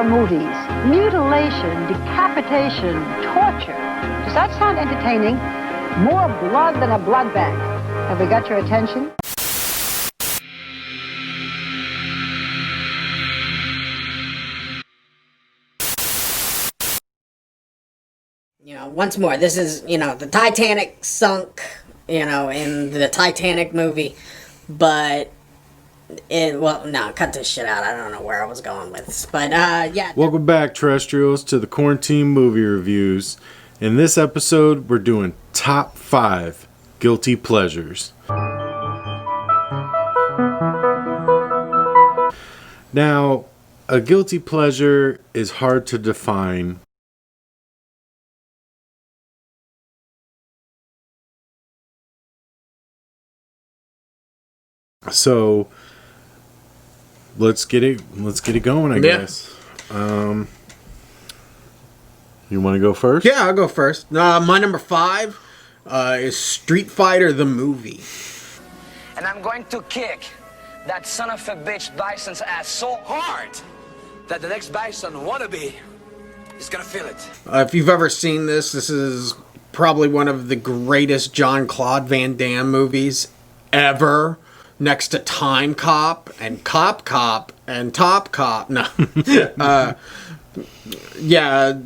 horror movies. Mutilation, decapitation, torture. Does that sound entertaining? More blood than a blood bank. Have we got your attention? Once more, this is, the Titanic sunk, in the Titanic movie, but cut this shit out. I don't know where I was going with this, but, yeah. Welcome back, terrestrials, to the Quarantine Movie Reviews. In this episode, we're doing top 5 guilty pleasures. Now, a guilty pleasure is hard to define. So let's get it going, I guess. You want to go first? Yeah, I'll go first. My number 5 is Street Fighter the movie. And I'm going to kick that son of a bitch Bison's ass so hard that the next Bison wannabe is gonna feel it. If you've ever seen this is probably one of the greatest Jean-Claude Van Damme movies ever. Next to Time Cop and Cop Cop and Top Cop. No. Yeah,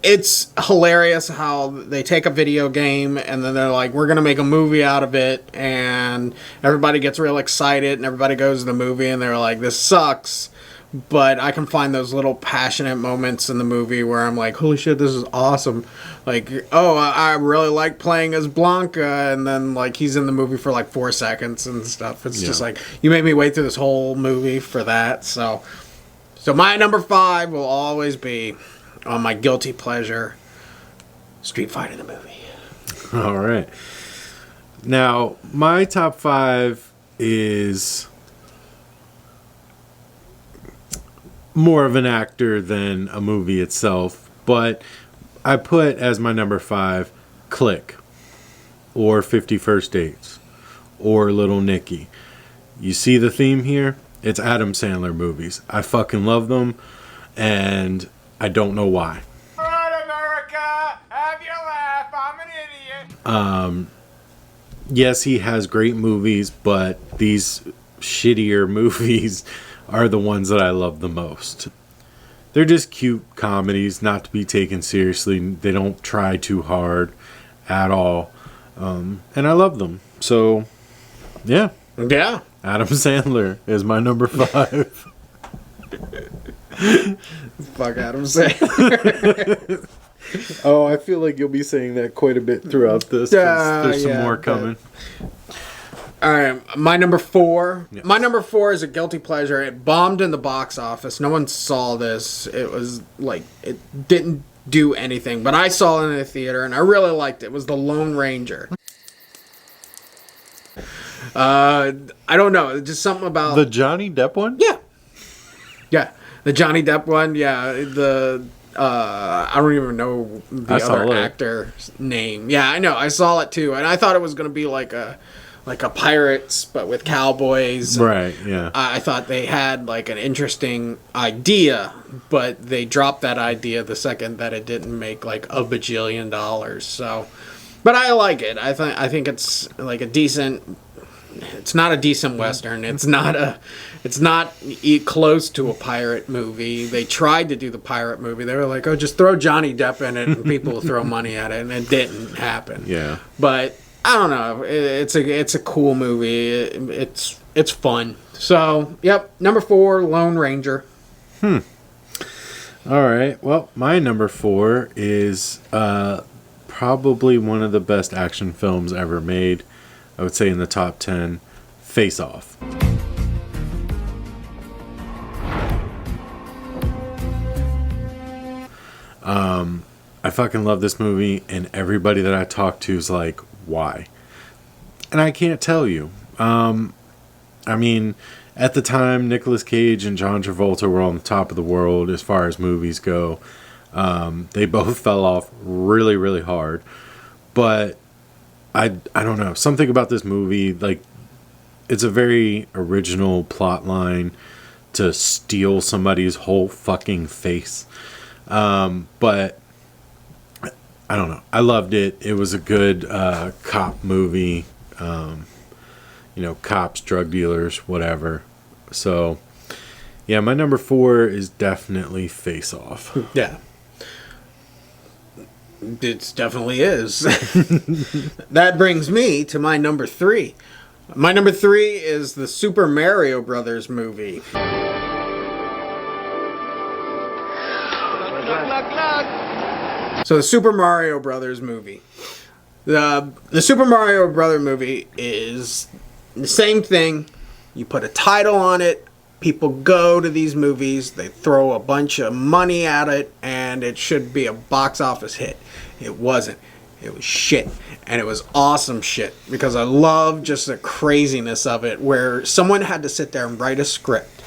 it's hilarious how they take a video game and then they're like, we're going to make a movie out of it. And everybody gets real excited and everybody goes to the movie and they're like, this sucks. But I can find those little passionate moments in the movie where I'm like, holy shit, this is awesome. Like, oh, I really like playing as Blanca. And then, like, he's in the movie for, 4 seconds and stuff. It's just like, you made me wait through this whole movie for that. So my number 5 will always be on my guilty pleasure, Street Fighter the movie. All right. Now, my top 5 is more of an actor than a movie itself, but I put as my number 5 Click or 50 First Dates or Little Nicky. You see the theme here? It's Adam Sandler movies. I fucking love them, and I don't know why. All right, America, have your laugh. I'm an idiot. Yes, he has great movies, but these shittier movies are the ones that I love the most. They're just cute comedies, not to be taken seriously. They don't try too hard at all. And I love them. So, yeah. Yeah. Adam Sandler is my number 5. Fuck Adam Sandler. Oh, I feel like you'll be saying that quite a bit throughout this. There's some more coming. All right, my number 4. Yes. My number 4 is a guilty pleasure. It bombed in the box office. No one saw this. It was it didn't do anything, but I saw it in the theater and I really liked it. It was The Lone Ranger. I don't know, just something about The Johnny Depp one? Yeah, the Johnny Depp one. Yeah, I don't even know the other actor's name. Yeah, I know. I saw it too, and I thought it was going to be like a Pirates, but with cowboys. Right, yeah. I thought they had an interesting idea, but they dropped that idea the second that it didn't make a bajillion dollars. So, but I like it. I think it's a decent. It's not a decent Western. It's not close to a pirate movie. They tried to do the pirate movie. They were like, oh, just throw Johnny Depp in it and people will throw money at it, and it didn't happen. Yeah. But I don't know. It's a cool movie. It's fun. So, yep, number 4, Lone Ranger. All right. Well, my number 4 is probably one of the best action films ever made. I would say in the top 10, Face Off. I fucking love this movie, and everybody that I talk to is like, why? And I can't tell you. I mean, at the time, Nicolas Cage and John Travolta were on the top of the world as far as movies go. They both fell off really, really hard. But I don't know. Something about this movie, it's a very original plot line. to steal somebody's whole fucking face. But I don't know. I loved it. It was a good cop movie. Cops, drug dealers, whatever. So, yeah, my number 4 is definitely Face Off. Yeah. It definitely is. That brings me to my number 3. My number 3 is the Super Mario Brothers movie. So the Super Mario Brothers movie. The Super Mario Brothers movie is the same thing. You put a title on it. People go to these movies. They throw a bunch of money at it, and it should be a box office hit. It wasn't. It was shit. And it was awesome shit. Because I love just the craziness of it, where someone had to sit there and write a script.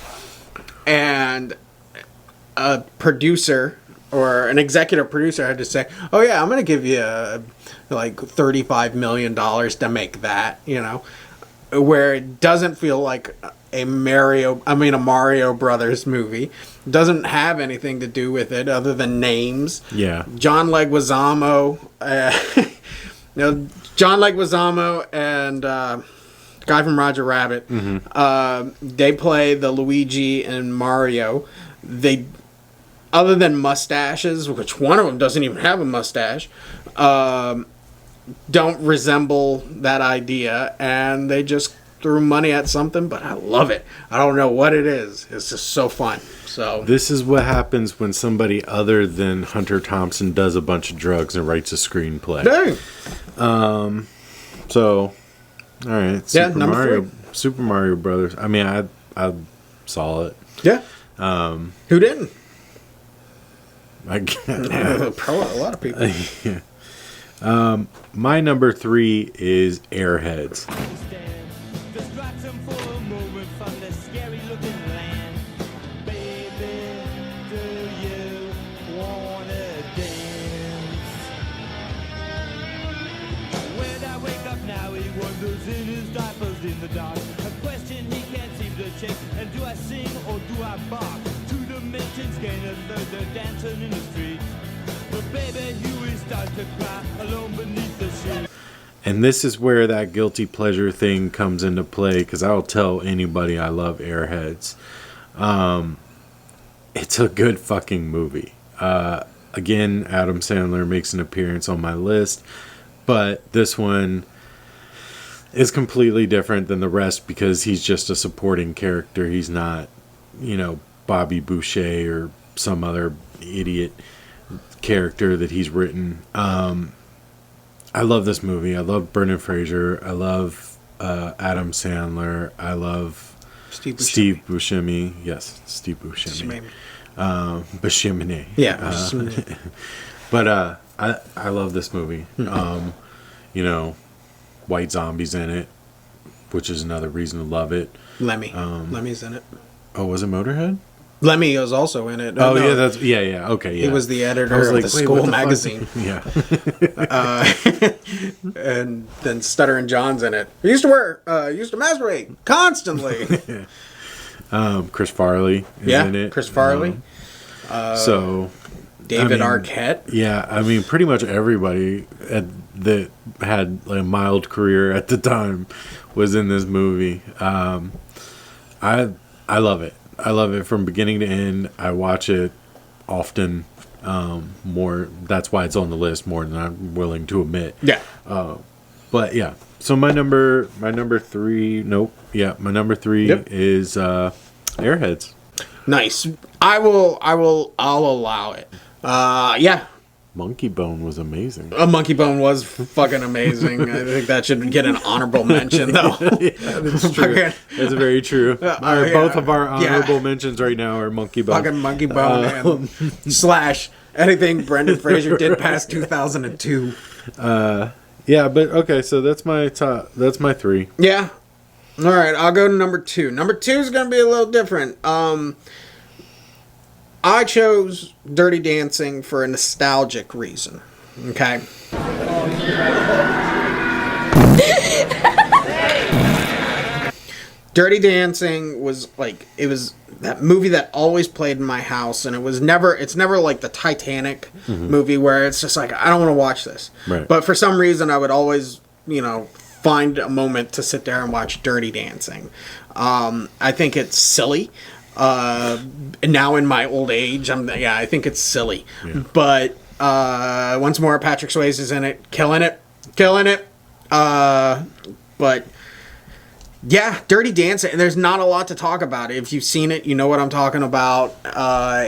And a producer or an executive producer had to say, oh yeah, I'm going to give you like $35 million to make that, where it doesn't feel like a Mario Brothers movie. It doesn't have anything to do with it other than names. Yeah. John Leguizamo, John Leguizamo and guy from Roger Rabbit, they play the Luigi and Mario. They, other than mustaches, which one of them doesn't even have a mustache, don't resemble that idea, and they just threw money at something, but I love it. I don't know what it is. It's just so fun. So this is what happens when somebody other than Hunter Thompson does a bunch of drugs and writes a screenplay. Dang. So, all right, number 3. Super Mario Brothers. I mean, I saw it. Yeah. Who didn't? Probably a lot of people. Yeah. My number 3 is Airheads. And do I sing or do I bark? 2 dimensions gain a third, they're dancing in the street. But baby, Huey starts to cry alone beneath the sheet. And this is where that guilty pleasure thing comes into play, because I'll tell anybody I love Airheads. It's a good fucking movie. Again, Adam Sandler makes an appearance on my list, but this one is completely different than the rest because he's just a supporting character. He's not, Bobby Boucher or some other idiot character that he's written. I love this movie. I love Brendan Fraser. I love Adam Sandler. I love Steve Buscemi. Yes, Steve Buscemi. Buscemi. Yeah. But I love this movie. White Zombie's in it, which is another reason to love it. Lemmy. Lemmy's in it. Oh, was it Motorhead? Lemmy was also in it. Oh, no. Yeah. Okay, yeah. He was the editor of the school magazine. Yeah. And then Stuttering John's in it. He used to masturbate constantly. Chris Farley is in it. Chris Farley. David Arquette. Yeah, I mean, pretty much everybody that had a mild career at the time was in this movie. I love it. I love it from beginning to end. I watch it often. More. That's why it's on the list more than I'm willing to admit. Yeah. But yeah. So my number 3. Nope. Yeah, my number 3 is Airheads. Nice. I'll allow it. Yeah. Monkey Bone was amazing. Monkey Bone was fucking amazing. I think that should get an honorable mention, though. Yeah, that's true. That's very true. Both of our honorable mentions right now are Monkey Bone. Fucking Monkey Bone and / anything Brendan Fraser did past 2002. Yeah, but okay, so that's my top. That's my 3. Yeah. All right, I'll go to number 2. Number 2 is going to be a little different. I chose Dirty Dancing for a nostalgic reason. Okay? Dirty Dancing was like, it was that movie that always played in my house, and it's never like the Titanic movie where it's just like, I don't want to watch this. Right. But for some reason, I would always, find a moment to sit there and watch Dirty Dancing. I think it's silly. Now in my old age, I think it's silly. Yeah. But once more, Patrick Swayze is in it, killing it. But yeah, Dirty Dancing. There's not a lot to talk about. If you've seen it, you know what I'm talking about.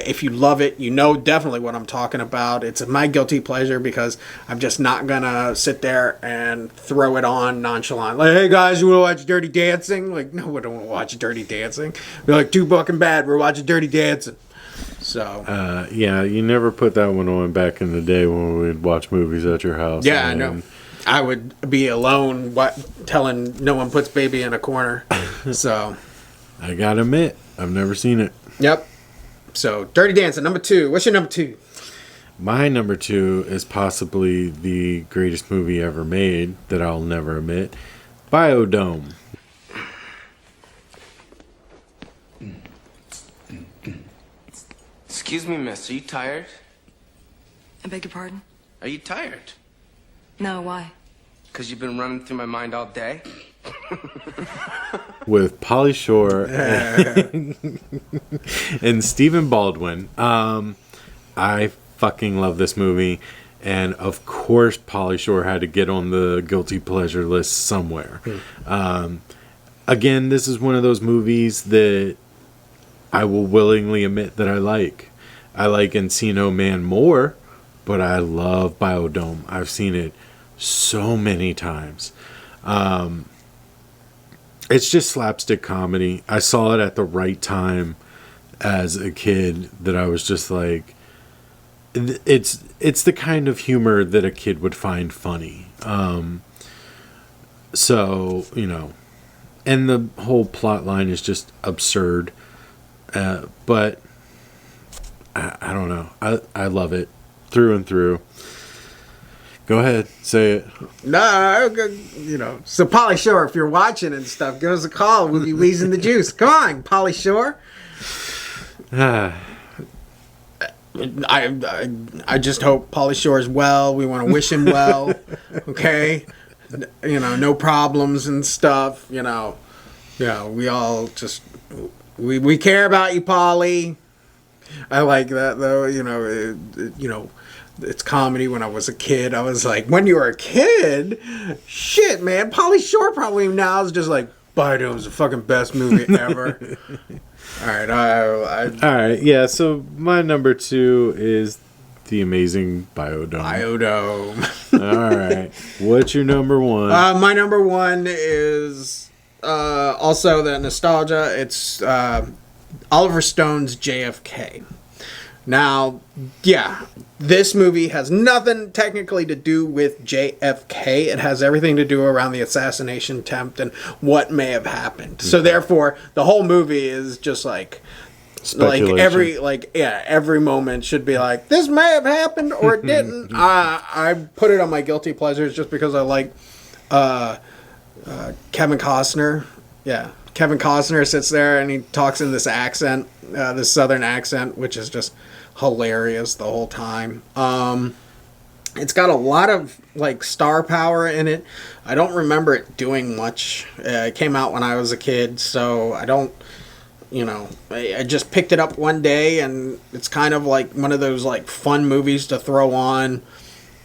If you love it, you know definitely what I'm talking about. It's my guilty pleasure because I'm just not gonna sit there and throw it on nonchalant. Like, hey guys, you wanna watch Dirty Dancing? Like, no, we don't wanna watch Dirty Dancing. We're like, too fucking bad. We're watching Dirty Dancing. So yeah, you never put that one on back in the day when we'd watch movies at your house. Yeah, I know. I would be alone telling no one puts baby in a corner. So I gotta admit, I've never seen it. Yep. So Dirty Dancing, number 2. What's your number 2? My number 2 is possibly the greatest movie ever made that I'll never admit. Biodome. Excuse me, miss, are you tired? I beg your pardon? Are you tired? No, why? Because you've been running through my mind all day? With Pauly Shore and Stephen Baldwin. I fucking love this movie. And of course, Pauly Shore had to get on the guilty pleasure list somewhere. Again, this is one of those movies that I will willingly admit that I like. I like Encino Man more, but I love Biodome. I've seen it so many times. It's just slapstick comedy. I saw it at the right time as a kid that I was just like, it's the kind of humor that a kid would find funny. So, and the whole plot line is just absurd. But I don't know. I love it through and through. Go ahead, say it. No, So Pauly Shore, if you're watching and stuff, give us a call. We'll be wheezing the juice. Come on, Pauly Shore. I just hope Pauly Shore is well. We want to wish him well. Okay, no problems and stuff. We all just we care about you, Pauly. I like that though. It's comedy. When I was a kid, I was like, when you were a kid, shit, man. Pauly Shore probably now is just like, Bidome's the fucking best movie ever. All right, all right, yeah. So my number 2 is the amazing Biodome. All right, what's your number 1? My number 1 is also the nostalgia. It's Oliver Stone's JFK. Now, yeah, this movie has nothing technically to do with JFK. It has everything to do around the assassination attempt and what may have happened. So therefore, the whole movie is just like every moment should be like, this may have happened or it didn't. I put it on my guilty pleasures just because I like Kevin Costner. Yeah. Kevin Costner sits there and he talks in this accent, this southern accent, which is just hilarious the whole time. It's got a lot of star power in it. I don't remember it doing much. It came out when I was a kid, so I don't, I just picked it up one day and it's kind of like one of those fun movies to throw on.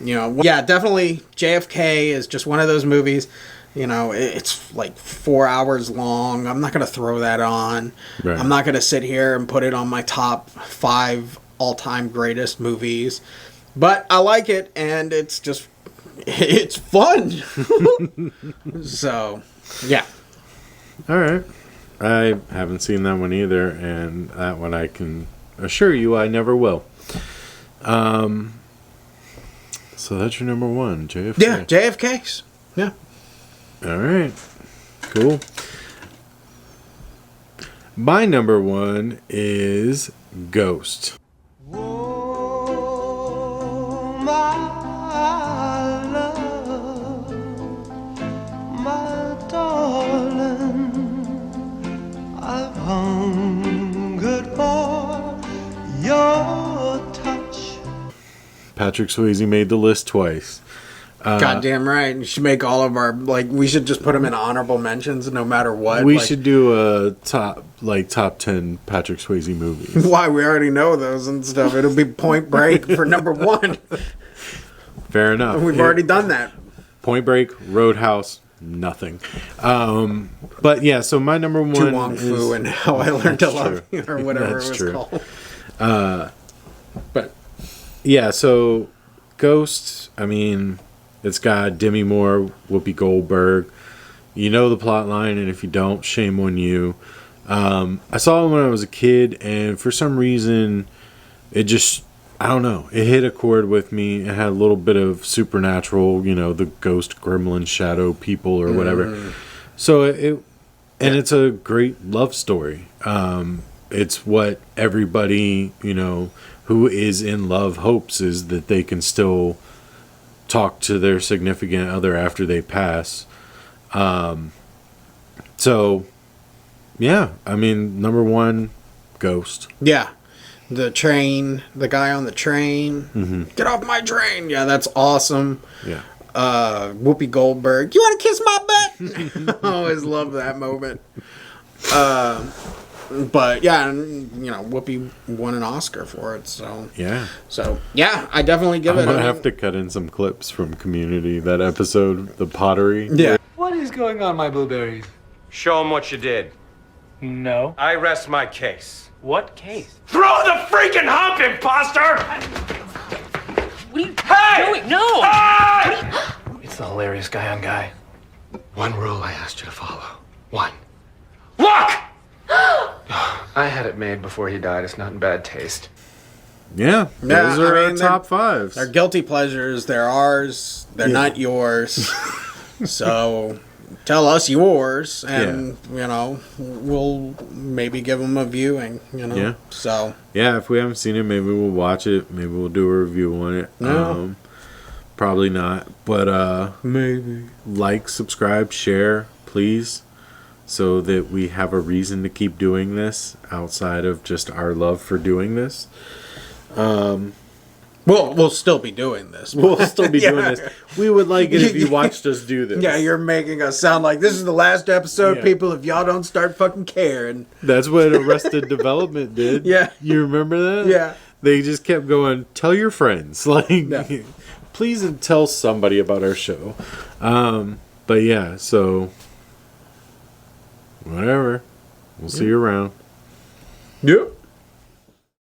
Yeah, definitely JFK is just one of those movies. It's 4 hours long. I'm not going to throw that on. Right. I'm not going to sit here and put it on my top 5 all-time greatest movies. But I like it, and it's fun. So, yeah. All right. I haven't seen that one either, and that one I can assure you I never will. So that's your number 1, JFK. Yeah, JFK's. Yeah. All right. Cool. My number 1 is Ghost. Oh, my love, my darling, I've hungered Patrick Swayze made the list twice. Goddamn right. You should make all of our, like, we should just put them in honorable mentions no matter what. We like, should do a top 10 Patrick Swayze movies. Why? We already know those and stuff. It'll be Point Break for number 1. Fair enough. We've already done that. Point Break, Roadhouse, nothing. But yeah, so my number 1 Tu Wong Fu and How I Learned to Love You, or whatever That's it was true. called. But yeah, so Ghost, I mean, it's got Demi Moore, Whoopi Goldberg. You know the plot line, and if you don't, shame on you. I saw it when I was a kid, and for some reason, it just, I don't know, it hit a chord with me. It had a little bit of supernatural, you know, the ghost, gremlin, shadow people, or whatever. So it's a great love story. It's what everybody, you know, who is in love hopes, is that they can still talk to their significant other after they pass. So yeah, I mean, number 1, Ghost. Yeah. The train, the guy on the train. Get off my train. Yeah, that's awesome. Yeah. Whoopi Goldberg. You want to kiss my butt? I always love that moment. But yeah, and, you know, Whoopi won an Oscar for it. So Yeah. Yeah, I definitely give I'm it. gonna have to cut in some clips from Community, that episode, the pottery. Yeah. What is going on, my blueberries? Show him what you did. No. I rest my case. What case? Throw the freaking hump, imposter! What are you Hey! doing? No! Hey! It's the hilarious guy on guy. One rule I asked you to follow. One. Look! I had it made before he died. It's not in bad taste. Yeah, those are I our mean, top 5s. They're guilty pleasures. They're ours. They're not yours. So tell us yours, and you know, we'll maybe give them a viewing. You know. Yeah. So Yeah, if we haven't seen it, maybe we'll watch it. Maybe we'll do a review on it. No. Probably not, but maybe like, subscribe, share, please, so that we have a reason to keep doing this outside of just our love for doing this. we'll still be doing this. We'll still be doing Yeah. this. We would like it if you watched us do this. Yeah, you're making us sound like this is the last episode, Yeah. people. If y'all don't start fucking caring. That's what Arrested Development did. Yeah. You remember that? Yeah. They just kept going, tell your friends. Like, please tell somebody about our show. But yeah, so whatever. We'll see you around. Yep.